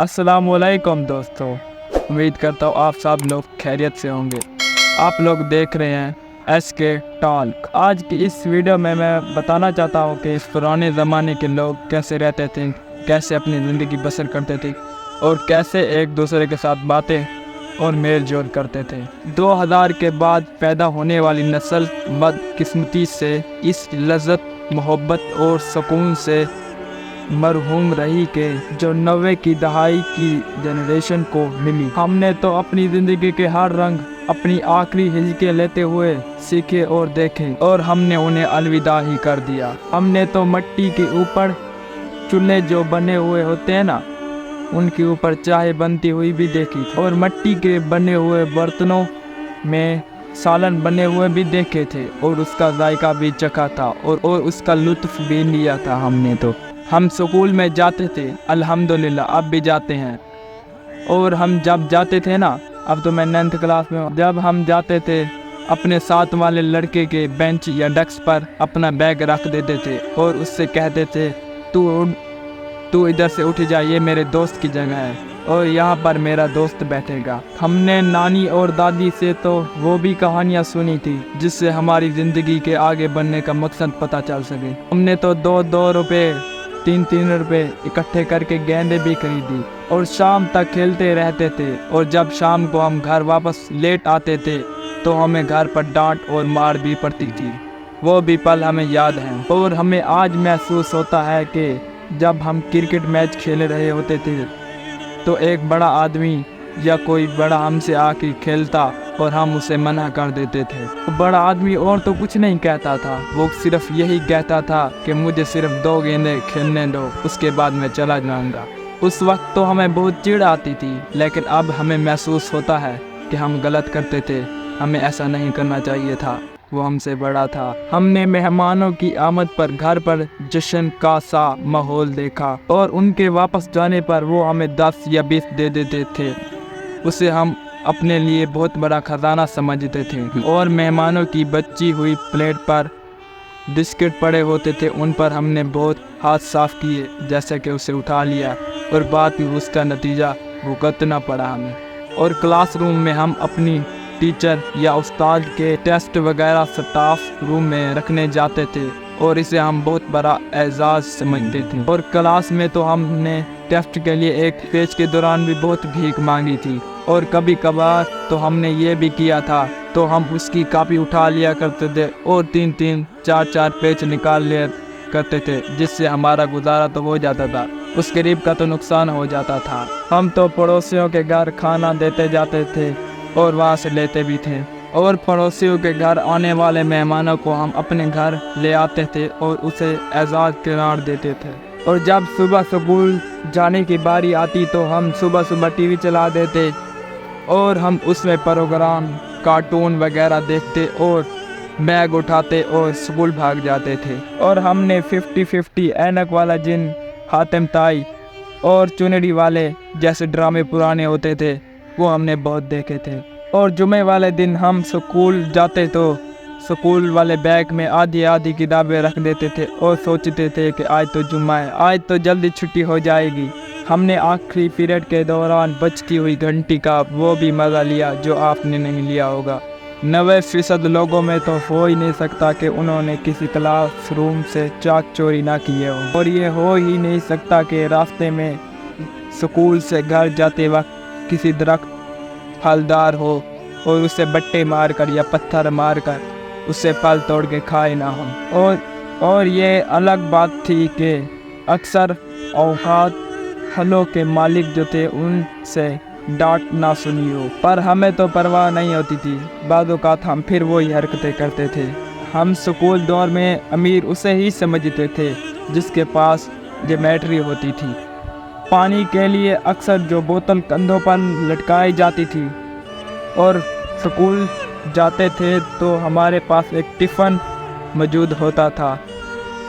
अस्सलाम वालेकुम दोस्तों, उम्मीद करता हूँ आप सब लोग खैरियत से होंगे। आप लोग देख रहे हैं SK टॉक। आज की इस वीडियो में मैं बताना चाहता हूँ कि पुराने ज़माने के लोग कैसे रहते थे, कैसे अपनी ज़िंदगी बसर करते थे और कैसे एक दूसरे के साथ बातें और मेल जोल करते थे। 2000 के बाद पैदा होने वाली नस्ल बदकिस्मती से इस लज़्ज़त, मोहब्बत और सुकून से मरहूम रही के जो 90 की दहाई की जनरेशन को मिली। हमने तो अपनी ज़िंदगी के हर रंग अपनी आखिरी हिचके लेते हुए सीखे और देखे और हमने उन्हें अलविदा ही कर दिया। हमने तो मिट्टी के ऊपर चूल्हे जो बने हुए होते हैं ना, उनके ऊपर चाय बनती हुई भी देखी और मिट्टी के बने हुए बर्तनों में सालन बने हुए भी देखे थे और उसका जायका भी चखा था और उसका लुत्फ़ भी लिया था हमने। तो हम स्कूल में जाते थे, अल्हम्दुलिल्लाह अब भी जाते हैं। और हम जब जाते थे ना, अब तो मैं 9th क्लास में हूँ, जब हम जाते थे अपने साथ वाले लड़के के बेंच या डेस्क पर अपना बैग रख देते थे और उससे कहते थे तू इधर से उठ जा, ये मेरे दोस्त की जगह है और यहाँ पर मेरा दोस्त बैठेगा। हमने नानी और दादी से तो वो भी कहानियाँ सुनी थी जिससे हमारी ज़िंदगी के आगे बढ़ने का मकसद पता चल सके। हमने तो 2-2 रुपये 3-3 रुपये इकट्ठे करके गेंदें भी खरीदी और शाम तक खेलते रहते थे। और जब शाम को हम घर वापस लेट आते थे तो हमें घर पर डांट और मार भी पड़ती थी। वो भी पल हमें याद हैं और हमें आज महसूस होता है कि जब हम क्रिकेट मैच खेल रहे होते थे तो एक बड़ा आदमी या कोई बड़ा हमसे आके खेलता और हम उसे मना कर देते थे। तो बड़ा आदमी और तो कुछ नहीं कहता था, वो सिर्फ यही कहता था कि मुझे सिर्फ 2 गेंदें खेलने दो, उसके बाद मैं चला जाऊंगा। उस वक्त तो हमें बहुत चिढ़ आती थी, लेकिन अब हमें महसूस होता है कि हम गलत करते थे, हमें ऐसा नहीं करना चाहिए था। वो हमसे बड़ा था। हमने मेहमानों की आमद पर घर पर जश्न का सा माहौल देखा और उनके वापस जाने पर वो हमें 10 या 20 दे देते थे। उसे हम अपने लिए बहुत बड़ा खजाना समझते थे। और मेहमानों की बची हुई प्लेट पर बिस्किट पड़े होते थे, उन पर हमने बहुत हाथ साफ किए, जैसे कि उसे उठा लिया और बाद में उसका नतीजा भुगतना पड़ा हमें। और क्लासरूम में हम अपनी टीचर या उस्ताद के टेस्ट वगैरह स्टाफ रूम में रखने जाते थे और इसे हम बहुत बड़ा एजाज़ समझते थे। और क्लास में तो हमने टेस्ट के लिए एक पेज के दौरान भी बहुत भीख मांगी थी और कभी कभार तो हमने ये भी किया था, तो हम उसकी कॉपी उठा लिया करते थे और 3-3 4-4 पेज निकाल लिया करते थे, जिससे हमारा गुजारा तो हो जाता था, उस गरीब का तो नुकसान हो जाता था। हम तो पड़ोसियों के घर खाना देते जाते थे और वहाँ से लेते भी थे और पड़ोसियों के घर आने वाले मेहमानों को हम अपने घर ले आते थे और उसे एजाज़ करार देते थे। और जब सुबह स्कूल जाने की बारी आती तो हम सुबह टीवी चला देते और हम उसमें प्रोग्राम कार्टून वगैरह देखते और बैग उठाते और स्कूल भाग जाते थे। और हमने 50-50 ऐनक वाला जिन, हातिम ताई और चुनरी वाले जैसे ड्रामे पुराने होते थे वो हमने बहुत देखे थे। और जुमे वाले दिन हम स्कूल जाते तो स्कूल वाले बैग में आधी किताबें रख देते थे और सोचते थे कि आज तो जुम्मा है, आज तो जल्दी छुट्टी हो जाएगी। हमने आखिरी पीरियड के दौरान बजती हुई घंटी का वो भी मज़ा लिया जो आपने नहीं लिया होगा। 90% लोगों में तो हो ही नहीं सकता कि उन्होंने किसी क्लास रूम से चाक चोरी ना किए हो। और ये हो ही नहीं सकता कि रास्ते में स्कूल से घर जाते वक्त किसी दरख्त फलदार हो और उसे बट्टे मारकर या पत्थर मारकर उससे फल तोड़ के खाए ना हो। और ये अलग बात थी कि अक्सर औकात फलों के मालिक जो थे उनसे डांट ना सुनी हो, पर हमें तो परवाह नहीं होती थी। बाद औक़ात हम फिर वही हरकतें करते थे। हम स्कूल दौर में अमीर उसे ही समझते थे जिसके पास ज्योमेट्री होती थी। पानी के लिए अक्सर जो बोतल कंधों पर लटकाई जाती थी और स्कूल जाते थे तो हमारे पास एक टिफ़न मौजूद होता था।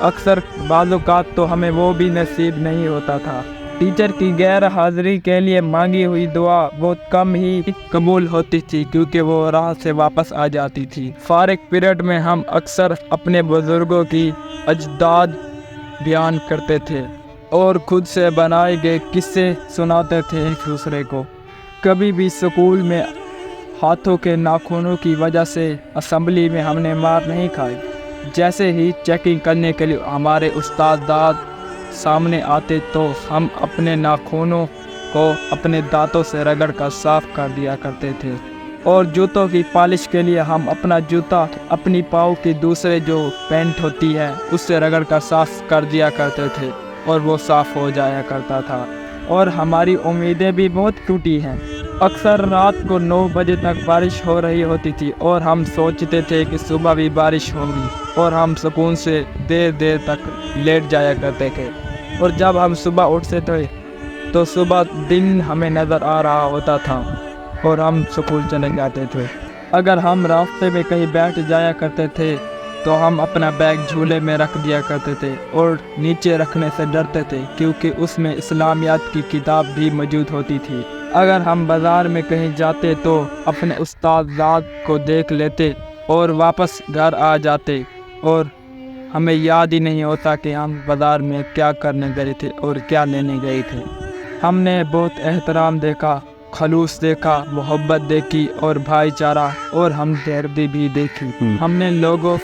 अक्सर बाज़ औक़ात तो हमें वो भी नसीब नहीं होता था। टीचर की गैर हाज़िरी के लिए मांगी हुई दुआ बहुत कम ही कबूल होती थी क्योंकि वो राह से वापस आ जाती थी। फारिग पीरियड में हम अक्सर अपने बुज़ुर्गों की अजदाद बयान करते थे اور خود سے بنائے گئے قصے سناتے تھے ایک دوسرے کو۔ کبھی بھی اسکول میں ہاتھوں کے ناخنوں کی وجہ سے اسمبلی میں ہم نے مار نہیں کھائی۔ جیسے ہی چیکنگ کرنے کے لیے ہمارے استاد سامنے آتے تو ہم اپنے ناخنوں کو اپنے دانتوں سے رگڑ کر صاف کر دیا کرتے تھے، اور جوتوں کی پالش کے لیے ہم اپنا جوتا اپنی پاؤں کی دوسرے جو پینٹ ہوتی ہے اس سے رگڑ کر صاف کر دیا کرتے تھے اور وہ صاف ہو جایا کرتا تھا۔ اور ہماری امیدیں بھی بہت ٹوٹی ہیں۔ اکثر رات کو 9 بجے تک بارش ہو رہی ہوتی تھی اور ہم سوچتے تھے کہ صبح بھی بارش ہوگی، اور ہم سکون سے دیر تک لیٹ جایا کرتے تھے۔ اور جب ہم صبح اٹھتے تھے تو صبح دن ہمیں نظر آ رہا ہوتا تھا اور ہم سکول چلے جاتے تھے۔ اگر ہم راستے میں کہیں بیٹھ جایا کرتے تھے تو ہم اپنا بیگ جھولے میں رکھ دیا کرتے تھے اور نیچے رکھنے سے ڈرتے تھے، کیونکہ اس میں اسلامیات کی کتاب بھی موجود ہوتی تھی۔ اگر ہم بازار میں کہیں جاتے تو اپنے استاد کو دیکھ لیتے اور واپس گھر آ جاتے، اور ہمیں یاد ہی نہیں ہوتا کہ ہم بازار میں کیا کرنے گئے تھے اور کیا لینے گئے تھے۔ ہم نے بہت احترام دیکھا، خلوص دیکھا، محبت دیکھی اور بھائی چارہ اور ہمدردی بھی دیکھی۔ ہم نے لوگوں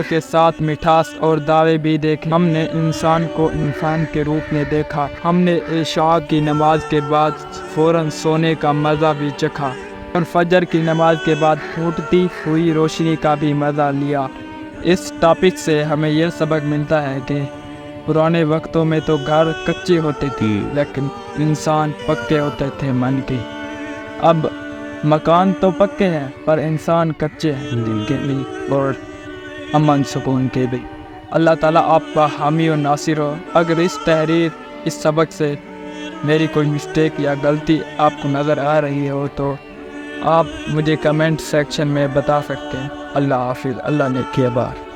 کے ساتھ مٹھاس اور دعوے بھی دیکھے۔ ہم نے انسان کو انسان کے روپ میں دیکھا۔ ہم نے عشاء کی نماز کے بعد فوراً سونے کا مزہ بھی چکھا، اور فجر کی نماز کے بعد پھوٹتی ہوئی روشنی کا بھی مزہ لیا۔ اس ٹاپک سے ہمیں یہ سبق ملتا ہے کہ پرانے وقتوں میں تو گھر کچے ہوتے تھے لیکن انسان پکے ہوتے تھے من کے۔ اب مکان تو پکے ہیں پر انسان کچے ہیں دل کے بھی اور امن سکون کے بھی۔ اللہ تعالیٰ آپ کا حامی و ناصر ہو۔ اگر اس سبق سے میری کوئی مسٹیک یا غلطی آپ کو نظر آ رہی ہو تو آپ مجھے کمنٹ سیکشن میں بتا سکتے ہیں۔ اللہ حافظ، اللہ نے کیا بار۔